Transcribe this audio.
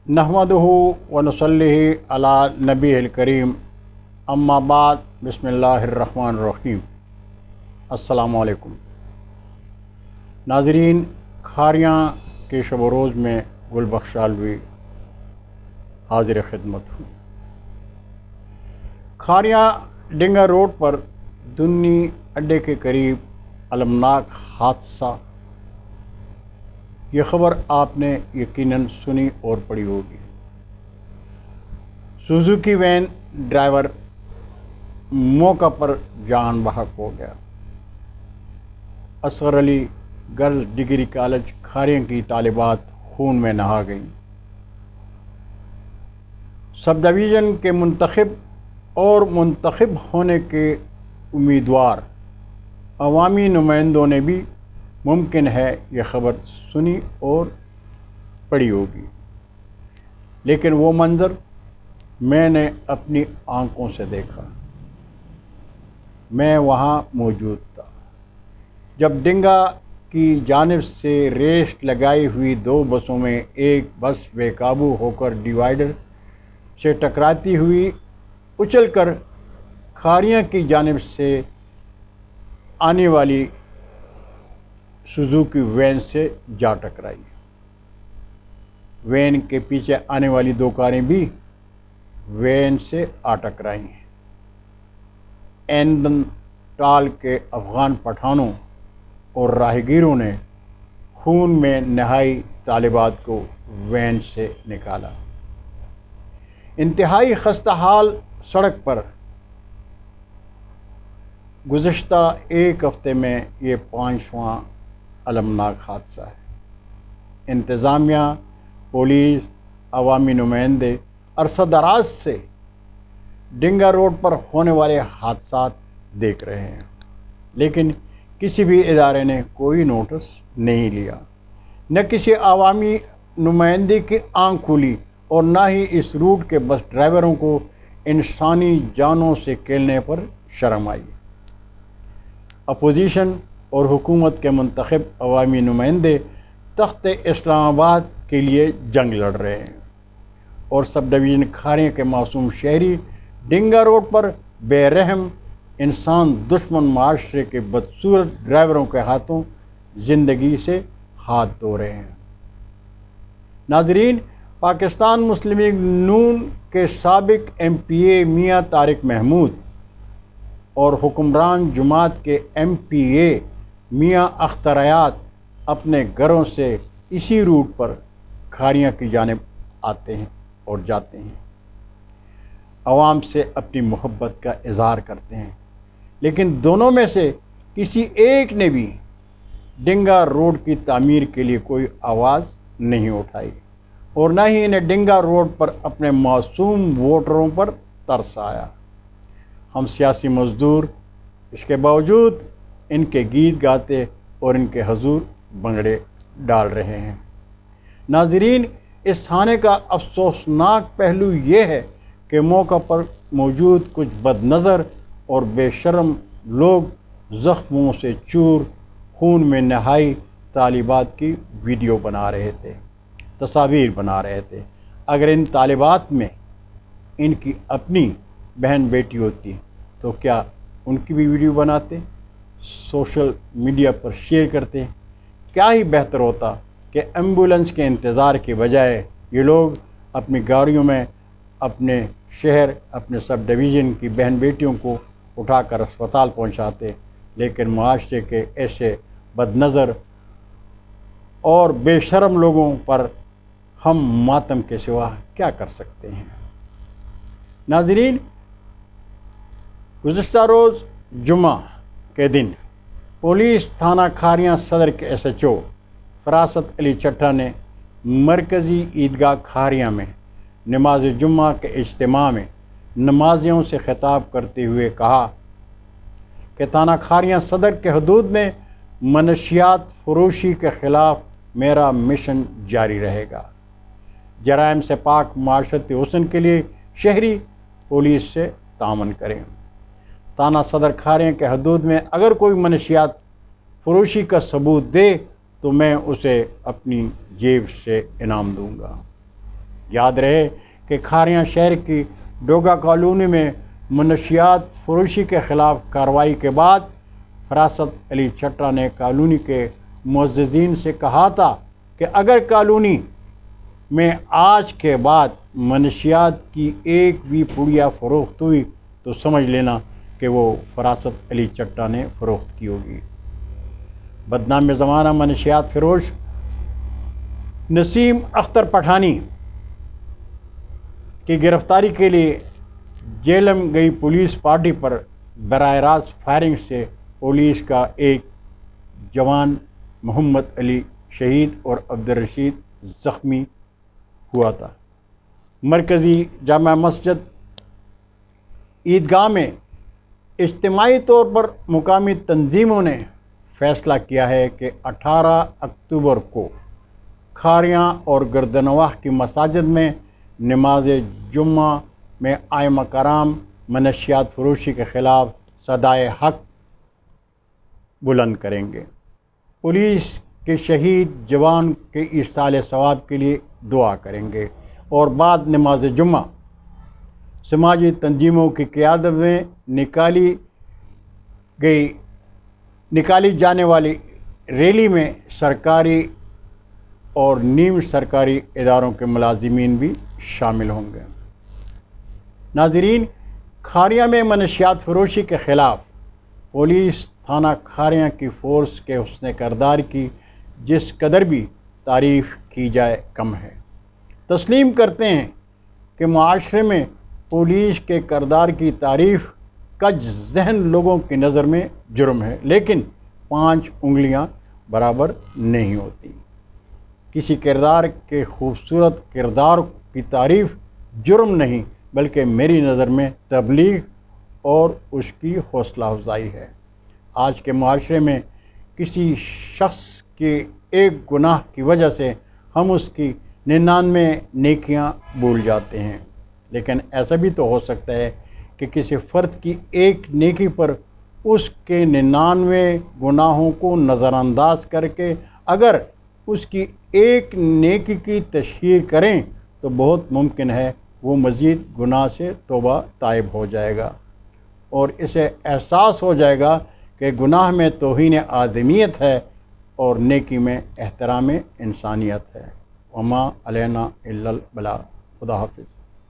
नहमदुहु व नुसल्लिहि अला नबीहिल करीम अम्मा बाद बिस्मिल्लाहिर्रहमानिर्रहीम। अस्सलामु अलैकुम नाज़रीन, खारियाँ के शब रोज़ में गुलबख्श आलवी हाजिर खिदमत हूँ। खारियाँ डिंगा रोड पर दुन्नी अड्डे के करीब अलमनाक हादसा। ये ख़बर आपने यकीनन सुनी और पढ़ी होगी। सुजुकी वैन ड्राइवर मौका पर जान बहक हो गया। Asghar Ali girls degree college Kharian की तालिबात खून में नहा गईं। सब डिवीज़न के मुंतखब और मुंतखब होने के उम्मीदवार अवामी नुमाइंदों ने भी मुमकिन है यह ख़बर सुनी और पढ़ी होगी, लेकिन वो मंज़र मैंने अपनी आंखों से देखा। मैं वहाँ मौजूद था जब डिंगा की जानिब से रेस लगाई हुई दो बसों में एक बस बेकाबू होकर डिवाइडर से टकराती हुई उछलकर खारियाँ की जानिब से आने वाली सुजुकी वैन से जा टकराई। वैन के पीछे आने वाली दो कारें भी वैन से आ टकराई। ऐंदन टाल के अफ़गान पठानों और राहगीरों ने खून में नहाई तालिबात को वैन से निकाला। इंतहाई खस्ता हाल सड़क पर गुज़श्ता एक हफ़्ते में ये 5वां अलमनाक हादसा है। इंतज़ामिया, पुलिस, अवामी नुमाइंदे अरसा दराज से डिंगा रोड पर होने वाले हादसात देख रहे हैं, लेकिन किसी भी इदारे ने कोई नोटिस नहीं लिया। न किसी अवामी नुमाइंदे की आँख खुली और न ही इस रूट के बस ड्राइवरों को इंसानी जानों से खेलने पर शर्म आई। अपोजिशन और हुकूमत के मुंतखब अवामी नुमाइंदे तख्त इस्लामाबाद के लिए जंग लड़ रहे हैं और सब डिवीज़न खारियाँ के मासूम शहरी डिंगा रोड पर बेरहम इंसान दुश्मन माशरे के बदसूरत ड्राइवरों के हाथों ज़िंदगी से हाथ धो रहे हैं। नाज़रीन, पाकिस्तान मुस्लिम लीग नून के साबिक MPA मियाँ तारिक महमूद और हुक्मरान जमात के MPA मियाँ अख्तर हयात अपने घरों से इसी रूट पर खारियाँ की जानिब आते हैं और जाते हैं। आवाम से अपनी मोहब्बत का इजहार करते हैं, लेकिन दोनों में से किसी एक ने भी डिंगा रोड की तामीर के लिए कोई आवाज़ नहीं उठाई और न ही इन्हें डिंगा रोड पर अपने मासूम वोटरों पर तरस आया। हम सियासी मज़दूर इसके बावजूद इनके गीत गाते और इनके हजूर भंगड़े डाल रहे हैं। नाज़रीन, इस थाने का अफसोसनाक पहलू ये है कि मौका पर मौजूद कुछ बदनज़र और बेशर्म लोग ज़ख्मों से चूर खून में नहाई तालिबात की वीडियो बना रहे थे, तस्वीर बना रहे थे। अगर इन तालिबात में इनकी अपनी बहन बेटी होती तो क्या उनकी भी वीडियो बनाते, सोशल मीडिया पर शेयर करते? क्या ही बेहतर होता कि एम्बुलेंस के इंतज़ार के बजाय ये लोग अपनी गाड़ियों में अपने शहर, अपने सब डिवीज़न की बहन बेटियों को उठाकर अस्पताल पहुंचाते। लेकिन मुआशरे के ऐसे बदनज़र और बेशर्म लोगों पर हम मातम के सिवा क्या कर सकते हैं। नाज़रीन, गुज़श्ता रोज़ जुम्मा के दिन पुलिस थाना खारियाँ सदर के SHO फरासत अली चट्टा ने मरकज़ी ईदगाह खारियाँ में नमाज जुम्मा के इज्तिमा में नमाजियों से खिताब करते हुए कहा कि थाना खारियाँ सदर के हदूद में मनशियात फरोशी के ख़िलाफ़ मेरा मिशन जारी रहेगा। जराइम से पाक माशरती हुस्न के लिए शहरी पुलिस से तामन करें। थाना सदर खारियाँ के हदूद में अगर कोई मनशियात फरोशी का सबूत दे तो मैं उसे अपनी जेब से इनाम दूंगा। یاد رہے کہ کھاریاں شہر کی ڈوگا کالونی میں منشیات فروشی کے خلاف کارروائی کے بعد فراست علی چٹا نے کالونی کے معززین سے کہا تھا کہ اگر کالونی میں آج کے بعد منشیات کی ایک بھی پڑیا فروخت ہوئی تو سمجھ لینا کہ وہ فراست علی چٹا نے فروخت کی ہوگی۔ بدنام زمانہ منشیات فروش نسیم اختر پٹھانی کی گرفتاری کے لیے جیلم گئی پولیس پارٹی پر براہ راست فائرنگ سے پولیس کا ایک جوان محمد علی شہید اور عبدالرشید زخمی ہوا تھا۔ مرکزی جامع مسجد عیدگاہ میں اجتماعی طور پر مقامی تنظیموں نے فیصلہ کیا ہے کہ 18 اکتوبر کو کھاریاں اور گردنواہ کی مساجد میں نماز جمعہ میں ائمہ کرام منشیات فروشی کے خلاف صدائے حق بلند کریں گے، پولیس کے شہید جوان کے ایصال ثواب کے لیے دعا کریں گے اور بعد نماز جمعہ سماجی تنظیموں کی قیادت میں نکالی جانے والی ریلی میں سرکاری اور نیم سرکاری اداروں کے ملازمین بھی شامل ہوں گے۔ ناظرین، کھاریاں میں منشیات فروشی کے خلاف پولیس تھانہ کھاریاں کی فورس کے حسن کردار کی جس قدر بھی تعریف کی جائے کم ہے۔ تسلیم کرتے ہیں کہ معاشرے میں پولیس کے کردار کی تعریف کج ذہن لوگوں کی نظر میں جرم ہے، لیکن 5 انگلیاں برابر نہیں ہوتی۔ کسی کردار کے خوبصورت کردار کی تعریف جرم نہیں بلکہ میری نظر میں تبلیغ اور اس کی حوصلہ افزائی ہے۔ آج کے معاشرے میں کسی شخص کے ایک گناہ کی وجہ سے ہم اس کی 99 نیکیاں بھول جاتے ہیں، لیکن ایسا بھی تو ہو سکتا ہے کہ کسی فرد کی ایک نیکی پر اس کے 99 گناہوں کو نظر انداز کر کے اگر اس کی ایک نیکی کی تشہیر کریں تو بہت ممکن ہے وہ مزید گناہ سے توبہ تائب ہو جائے گا اور اسے احساس ہو جائے گا کہ گناہ میں توہین آدمیت ہے اور نیکی میں احترام انسانیت ہے۔ وما علینا الا البلاغ۔ خدا حافظ۔